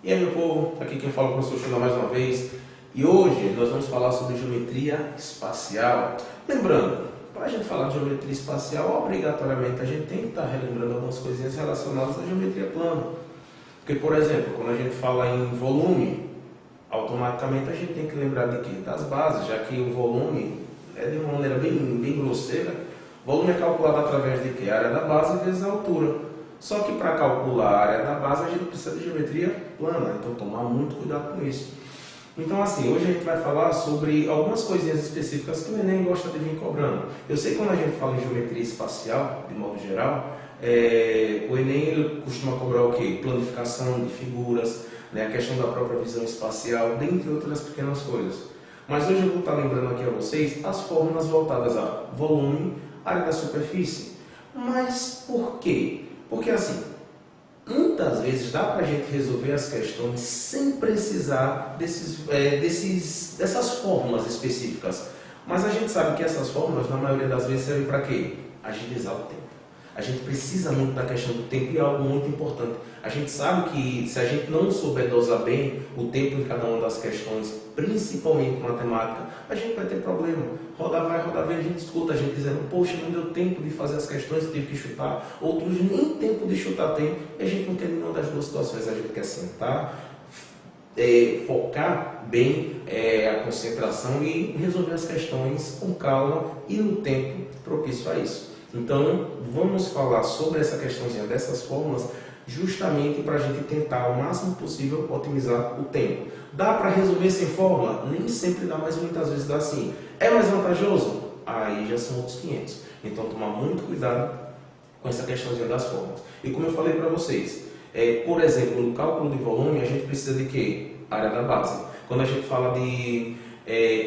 E aí, meu povo, aqui quem fala é o professor Xanda mais uma vez. E hoje nós vamos falar sobre geometria espacial. Lembrando, para a gente falar de geometria espacial, obrigatoriamente a gente tem que estar relembrando algumas coisinhas relacionadas à geometria plana. Porque, por exemplo, quando a gente fala em volume, automaticamente a gente tem que lembrar de quê? Das bases, já que o volume é de uma maneira bem grosseira. O volume é calculado através de quê? A área da base vezes a altura. Só que para calcular a área da base a gente precisa de geometria plana, então tomar muito cuidado com isso. Então assim, hoje a gente vai falar sobre algumas coisinhas específicas que o Enem gosta de vir cobrando. Eu sei que quando a gente fala em geometria espacial, de modo geral, o Enem ele costuma cobrar o quê? Planificação de figuras, né? A questão da própria visão espacial, dentre outras pequenas coisas. Mas hoje eu vou estar lembrando aqui a vocês as fórmulas voltadas a volume, área da superfície. Mas por quê? Porque assim, muitas vezes dá para a gente resolver as questões sem precisar dessas fórmulas específicas. Mas a gente sabe que essas fórmulas, na maioria das vezes, servem para quê? Agilizar o tempo. A gente precisa muito da questão do tempo e é algo muito importante. A gente sabe que se a gente não souber dosar bem o tempo em cada uma das questões, principalmente matemática, a gente vai ter problema. Rodar vai, rodar vem, a gente escuta a gente dizendo, poxa, não deu tempo de fazer as questões, tive que chutar. Outros nem tempo de chutar tem, e a gente não quer nenhuma das duas situações. A gente quer sentar, focar bem a concentração e resolver as questões com calma e no tempo propício a isso. Então, vamos falar sobre essa questãozinha dessas fórmulas justamente para a gente tentar ao máximo possível otimizar o tempo. Dá para resolver sem fórmula? Nem sempre dá, mas muitas vezes dá sim. É mais vantajoso? Aí já são outros 500. Então, tomar muito cuidado com essa questãozinha das fórmulas. E como eu falei para vocês, por exemplo, no cálculo de volume, a gente precisa de quê? Área da base. Quando a gente fala de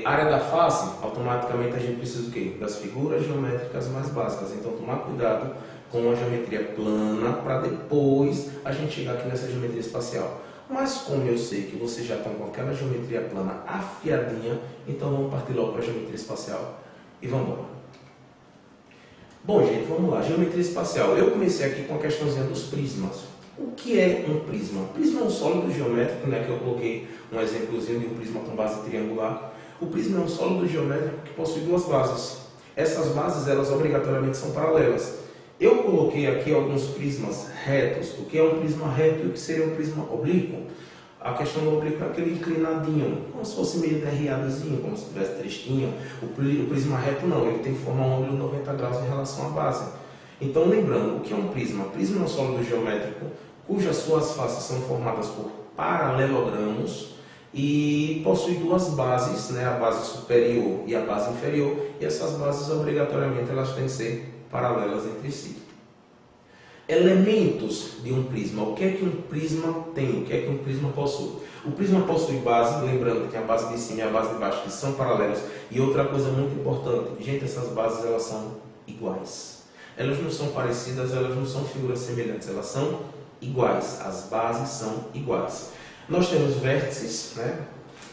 área da face, automaticamente a gente precisa do quê? Das figuras geométricas mais básicas. Então, tomar cuidado com a geometria plana para depois a gente chegar aqui nessa geometria espacial. Mas como eu sei que vocês já estão com aquela geometria plana afiadinha, então vamos partir logo para a geometria espacial e vamos embora. Bom, gente, vamos lá. Geometria espacial. Eu comecei aqui com a questãozinha dos prismas. O que é um prisma? Prisma é um sólido geométrico, né, que eu coloquei um exemplozinho de um prisma com base triangular. O prisma é um sólido geométrico que possui duas bases. Essas bases, elas obrigatoriamente são paralelas. Eu coloquei aqui alguns prismas retos. O que é um prisma reto e o que seria um prisma oblíquo? A questão do oblíquo é aquele inclinadinho, como se fosse meio derriadozinho, como se tivesse tristinho. O prisma reto não, ele tem que formar um ângulo 90 graus em relação à base. Então, lembrando, o que é um prisma? Prisma é um sólido geométrico cujas suas faces são formadas por paralelogramos e possui duas bases, né, a base superior e a base inferior, e essas bases obrigatoriamente elas têm que ser paralelas entre si. Elementos de um prisma. O que é que um prisma tem? O que é que um prisma possui? O prisma possui base, lembrando que tem a base de cima e a base de baixo que são paralelas. E outra coisa muito importante, gente, essas bases elas são iguais. Elas não são parecidas, elas não são figuras semelhantes, elas são iguais. As bases são iguais. Nós temos vértices, né?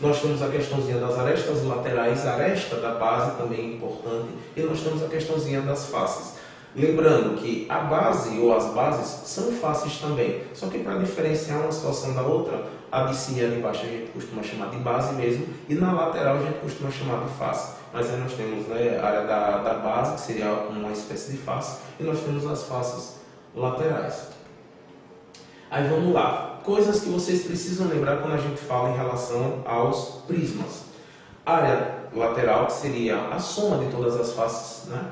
Nós temos a questãozinha das arestas laterais, a aresta da base também é importante, e nós temos a questãozinha das faces. Lembrando que a base ou as bases são faces também, só que para diferenciar uma situação da outra, a de cima e a de baixo a gente costuma chamar de base mesmo, e na lateral a gente costuma chamar de face. Mas aí nós temos, né, a área da base, que seria uma espécie de face, e nós temos as faces laterais. Aí vamos lá, coisas que vocês precisam lembrar quando a gente fala em relação aos prismas. Área lateral, que seria a soma de todas as faces, né?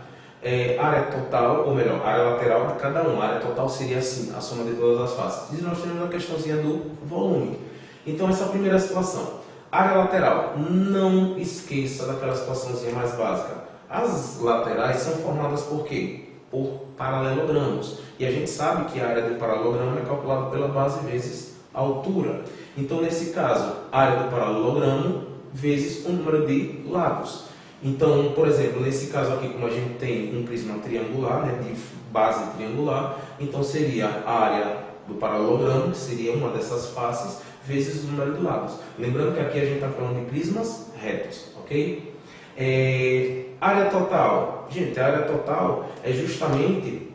Área total, ou melhor, área lateral de cada um. A área total seria assim, a soma de todas as faces. E nós temos a questãozinha do volume. Então, essa é a primeira situação. Área lateral, não esqueça daquela situaçãozinha mais básica. As laterais são formadas por quê? Por paralelogramos. E a gente sabe que a área do paralelogramo é calculada pela base vezes a altura. Então, nesse caso, a área do paralelogramo vezes o número de lados. Então, por exemplo, nesse caso aqui, como a gente tem um prisma triangular, né, de base triangular, então seria a área do paralelogramo, que seria uma dessas faces, vezes o número de lados. Lembrando que aqui a gente está falando de prismas retos, ok? Área total. Gente, a área total é justamente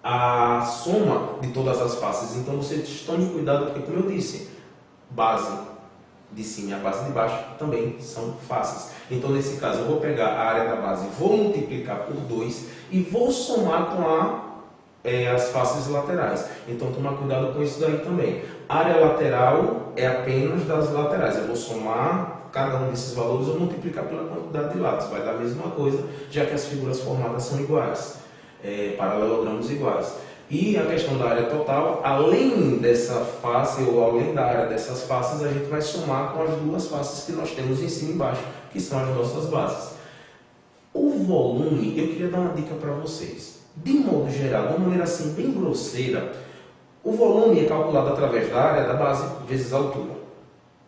a soma de todas as faces. Então, vocês tomem cuidado, porque como eu disse, base de cima e a base de baixo também são faces. Então, nesse caso, eu vou pegar a área da base, vou multiplicar por 2 e vou somar com as faces laterais. Então, tomar cuidado com isso daí também. A área lateral é apenas das laterais. Eu vou somar cada um desses valores ou multiplicar pela quantidade de lados. Vai dar a mesma coisa, já que as figuras formadas são iguais, paralelogramos iguais. E a questão da área total, além dessa face ou além da área dessas faces, a gente vai somar com as duas faces que nós temos em cima e embaixo, que são as nossas bases. O volume, eu queria dar uma dica para vocês. De modo geral, de uma maneira assim bem grosseira, o volume é calculado através da área da base vezes a altura.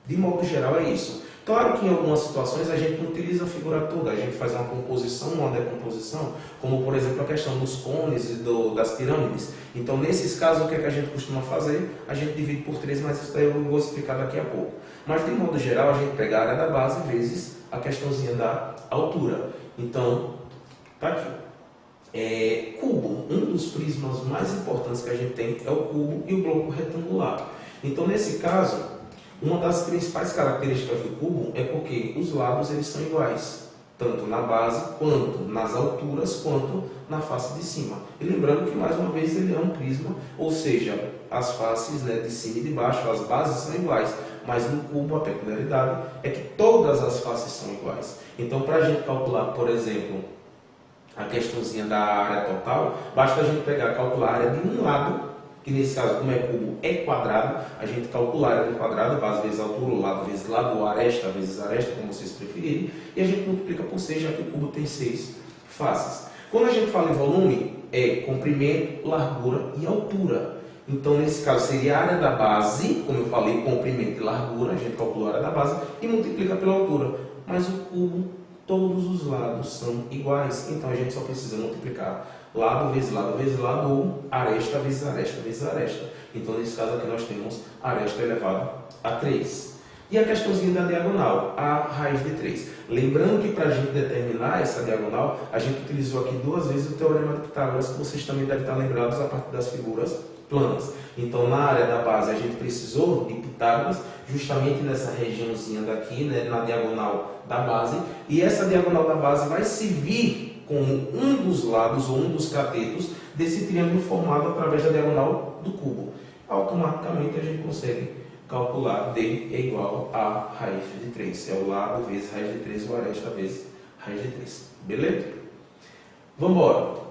De modo geral é isso. Claro que em algumas situações a gente não utiliza a figura toda, a gente faz uma composição, uma decomposição, como por exemplo a questão dos cones e das pirâmides. Então nesses casos o que é que a gente costuma fazer? A gente divide por 3, mas isso daí eu vou explicar daqui a pouco. Mas de modo geral a gente pega a área da base vezes a questãozinha da altura. Então, tá aqui. Cubo, um dos prismas mais importantes que a gente tem é o cubo e o bloco retangular. Então nesse caso, uma das principais características do cubo é porque os lados eles são iguais, tanto na base, quanto nas alturas, quanto na face de cima. E lembrando que, mais uma vez, ele é um prisma, ou seja, as faces de cima e de baixo, as bases são iguais, mas no cubo a peculiaridade é que todas as faces são iguais. Então, para a gente calcular, por exemplo, a questãozinha da área total, basta a gente calcular a área de um lado, que nesse caso, como é cubo, é quadrado, a gente calcula a área do quadrado, base vezes altura, lado vezes lado, aresta vezes aresta, como vocês preferirem, e a gente multiplica por 6, já que o cubo tem 6 faces. Quando a gente fala em volume, é comprimento, largura e altura. Então, nesse caso, seria a área da base, como eu falei, comprimento e largura, a gente calcula a área da base e multiplica pela altura. Mas o cubo, todos os lados são iguais, então a gente só precisa multiplicar lado vezes lado vezes lado, ou aresta vezes aresta vezes aresta. Então, nesse caso aqui, nós temos aresta elevado a 3. E a questãozinha da diagonal, a raiz de 3. Lembrando que para a gente determinar essa diagonal, a gente utilizou aqui 2 vezes o Teorema de Pitágoras, que vocês também devem estar lembrados a partir das figuras planas. Então, na área da base, a gente precisou de Pitágoras, justamente nessa regiãozinha daqui, na diagonal da base. E essa diagonal da base vai servir como um dos lados ou um dos catetos desse triângulo formado através da diagonal do cubo. Automaticamente a gente consegue calcular D é igual a raiz de 3. É o lado vezes raiz de 3 ou aresta vezes raiz de 3. Beleza? Vamos embora.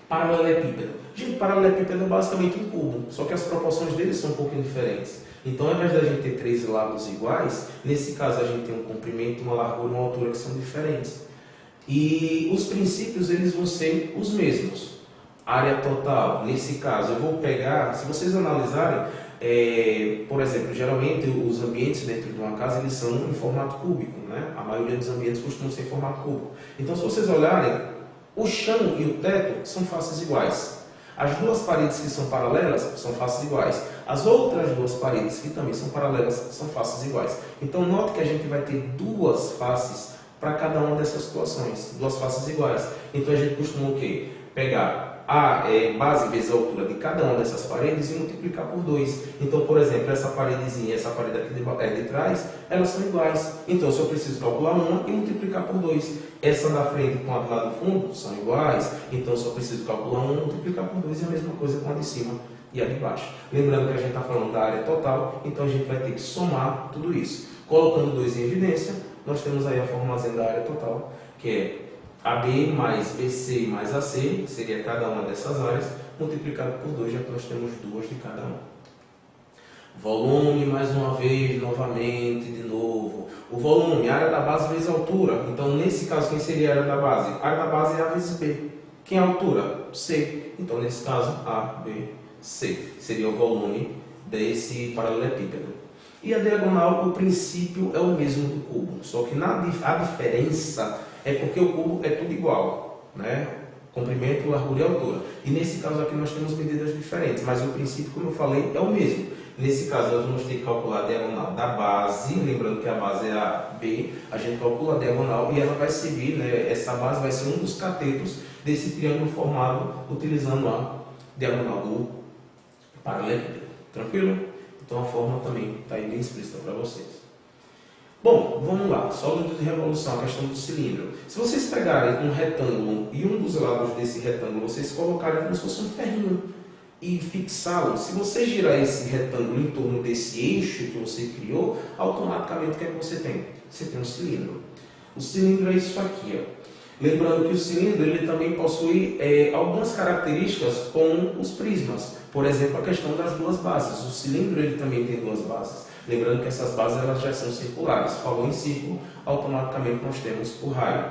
Paralelepípedo. Gente, paralelepípedo é basicamente um cubo, só que as proporções dele são um pouquinho diferentes. Então, ao invés da gente ter 3 lados iguais, nesse caso a gente tem um comprimento, uma largura e uma altura que são diferentes. E os princípios eles vão ser os mesmos. Área total, nesse caso, eu vou pegar, se vocês analisarem, por exemplo, geralmente os ambientes dentro de uma casa eles são em formato cúbico, né? A maioria dos ambientes costumam ser em formato cúbico. Então, se vocês olharem, o chão e o teto são faces iguais. As duas paredes que são paralelas são faces iguais. As outras duas paredes que também são paralelas são faces iguais. Então, note que a gente vai ter duas faces para cada uma dessas situações, duas faces iguais. Então a gente costuma o quê? Pegar a base vezes a altura de cada uma dessas paredes e multiplicar por 2. Então, por exemplo, essa paredezinha e essa parede aqui de trás, elas são iguais. Então, eu só preciso calcular uma e multiplicar por 2. Essa da frente com a do lado do fundo são iguais. Então, eu só preciso calcular uma e multiplicar por 2. E a mesma coisa com a de cima e a de baixo. Lembrando que a gente está falando da área total, então a gente vai ter que somar tudo isso. Colocando 2 em evidência, nós temos aí a formação da área total, que é AB mais BC mais AC, que seria cada uma dessas áreas, multiplicado por 2, já que nós temos 2 de cada uma. Volume, mais uma vez, novamente, de novo. O volume, área da base vezes a altura. Então, nesse caso, quem seria a área da base? A área da base é A vezes B. Quem é a altura? C. Então, nesse caso, A, B, C. Seria o volume desse paralelepípedo. E a diagonal, o princípio é o mesmo do cubo, só que a diferença é porque o cubo é tudo igual, né? Comprimento, largura e altura. E nesse caso aqui nós temos medidas diferentes, mas o princípio, como eu falei, é o mesmo. Nesse caso nós vamos ter que calcular a diagonal da base, lembrando que a base é a B, a gente calcula a diagonal e ela vai servir, né? Essa base vai ser um dos catetos desse triângulo formado utilizando a diagonal do paralelepípedo. Tranquilo? Então a fórmula também está aí bem explícita para vocês. Bom, vamos lá. Sólido de revolução, a questão do cilindro. Se vocês pegarem um retângulo e um dos lados desse retângulo, vocês colocarem como se fosse um ferrinho e fixá-lo, se você girar esse retângulo em torno desse eixo que você criou, automaticamente o que é que você tem? Você tem um cilindro. O cilindro é isso aqui, ó. Lembrando que o cilindro ele também possui algumas características com os prismas. Por exemplo, a questão das duas bases. O cilindro ele também tem duas bases. Lembrando que essas bases elas já são circulares. Falou em círculo, automaticamente nós temos o raio.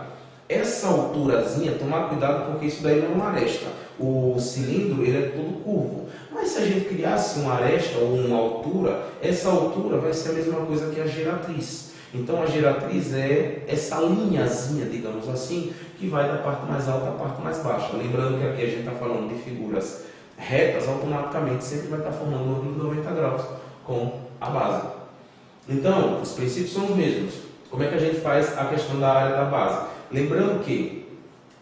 Essa alturazinha, tomar cuidado porque isso daí não é uma aresta. O cilindro ele é todo curvo. Mas se a gente criasse uma aresta ou uma altura, essa altura vai ser a mesma coisa que a geratriz. Então a geratriz é essa linhazinha, digamos assim, que vai da parte mais alta à parte mais baixa. Lembrando que aqui a gente está falando de figuras retas, automaticamente sempre vai estar formando um ângulo de 90 graus com a base. Então, os princípios são os mesmos. Como é que a gente faz a questão da área da base? Lembrando que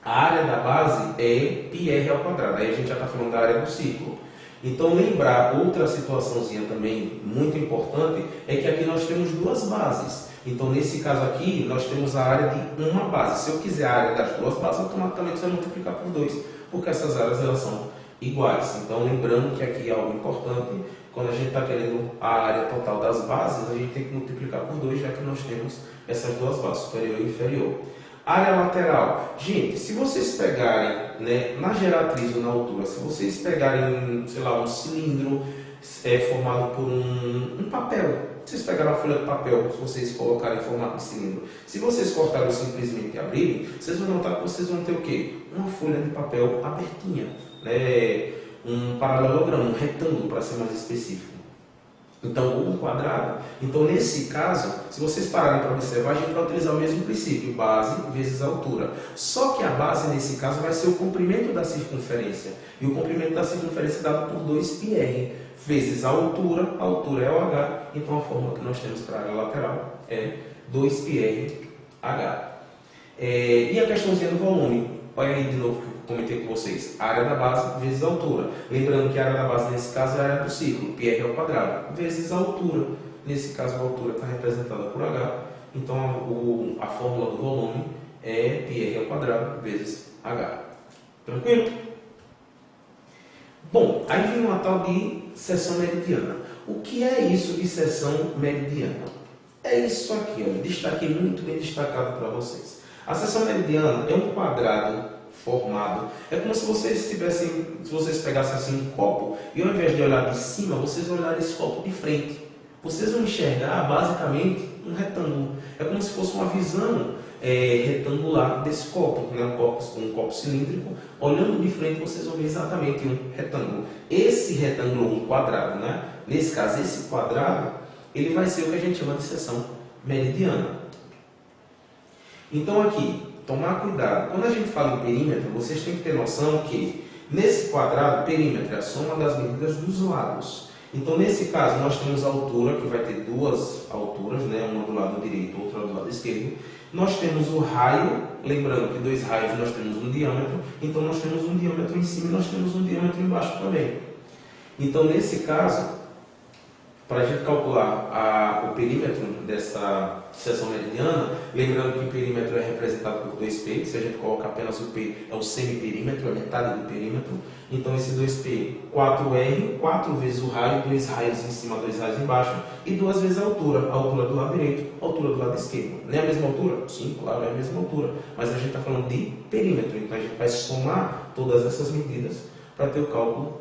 a área da base é πr ao quadrado. Aí a gente já está falando da área do círculo. Então, lembrar outra situaçãozinha também muito importante é que aqui nós temos duas bases. Então, nesse caso aqui, nós temos a área de uma base. Se eu quiser a área das duas bases, automaticamente você vai multiplicar por 2, porque essas áreas elas são iguais. Então, lembrando que aqui é algo importante, quando a gente está querendo a área total das bases, a gente tem que multiplicar por 2, já que nós temos essas duas bases, superior e inferior. Área lateral. Gente, se vocês pegarem, né, na geratriz ou na altura, se vocês pegarem, sei lá, um cilindro formado por um papel, vocês pegaram uma folha de papel, se vocês colocarem em formato de cilindro, se vocês cortarem simplesmente e abrirem, vocês vão notar que vocês vão ter o quê? Uma folha de papel abertinha, né? Um paralelogramo, um retângulo para ser mais específico. Então, ou um quadrado. Então, nesse caso, se vocês pararem para observar, a gente vai utilizar o mesmo princípio, base vezes altura. Só que a base, nesse caso, vai ser o comprimento da circunferência. E o comprimento da circunferência é dado por 2πr, vezes a altura é o h. Então, a fórmula que nós temos para a área lateral é 2πrh. E a questãozinha do volume. Olha aí de novo que eu comentei com vocês. A área da base vezes a altura. Lembrando que a área da base, nesse caso, é a área do círculo. πr ao quadrado, vezes a altura. Nesse caso, a altura está representada por h. Então, a fórmula do volume é πr ao quadrado vezes h. Tranquilo? Bom, aí vem uma tal de seção meridiana. O que é isso de seção meridiana? É isso aqui, ó. Destaquei muito bem destacado para vocês. A seção meridiana é um quadrado formado. É como se vocês pegassem assim um copo e ao invés de olhar de cima, vocês olharem esse copo de frente. Vocês vão enxergar basicamente um retângulo. É como se fosse uma visão retangular desse copo, né? Um copo cilíndrico. Olhando de frente, vocês vão ver exatamente um retângulo. Esse retângulo, um quadrado, né? Nesse caso, esse quadrado, ele vai ser o que a gente chama de seção meridiana. Então aqui, tomar cuidado. Quando a gente fala em perímetro, vocês têm que ter noção que nesse quadrado, perímetro é a soma das medidas dos lados. Então nesse caso nós temos a altura, que vai ter duas alturas, né? Uma do lado direito, outra do lado esquerdo. Nós temos o raio, lembrando que dois raios nós temos um diâmetro, então nós temos um diâmetro em cima e nós temos um diâmetro embaixo também. Então nesse caso, para a gente calcular o perímetro dessa seção meridiana, lembrando que o perímetro é representado por 2π, se a gente coloca apenas o π, é o semiperímetro, é metade do perímetro. Então esse 2π, 4r, 4 vezes o raio, 2 raios em cima, 2 raios embaixo, e 2 vezes a altura do lado direito, a altura do lado esquerdo. Não é a mesma altura? Sim, claro, é a mesma altura, mas a gente está falando de perímetro, então a gente vai somar todas essas medidas para ter o cálculo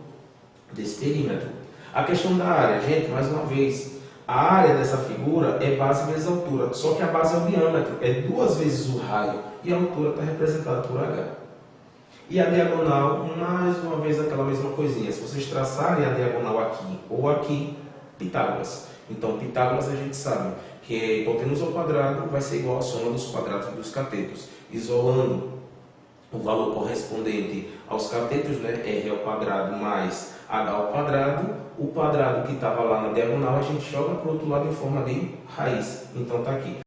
desse perímetro. A questão da área, gente, mais uma vez, a área dessa figura é base vezes altura, só que a base é o diâmetro, é 2 vezes o raio, e a altura está representada por h. E a diagonal, mais uma vez, aquela mesma coisinha. Se vocês traçarem a diagonal aqui ou aqui, Pitágoras. Então, Pitágoras a gente sabe que hipotenusa ao quadrado vai ser igual à soma dos quadrados dos catetos. Isolando o valor correspondente aos catetos, né, r ao quadrado mais h ao quadrado, o quadrado que estava lá na diagonal a gente joga para o outro lado em forma de raiz. Então está aqui.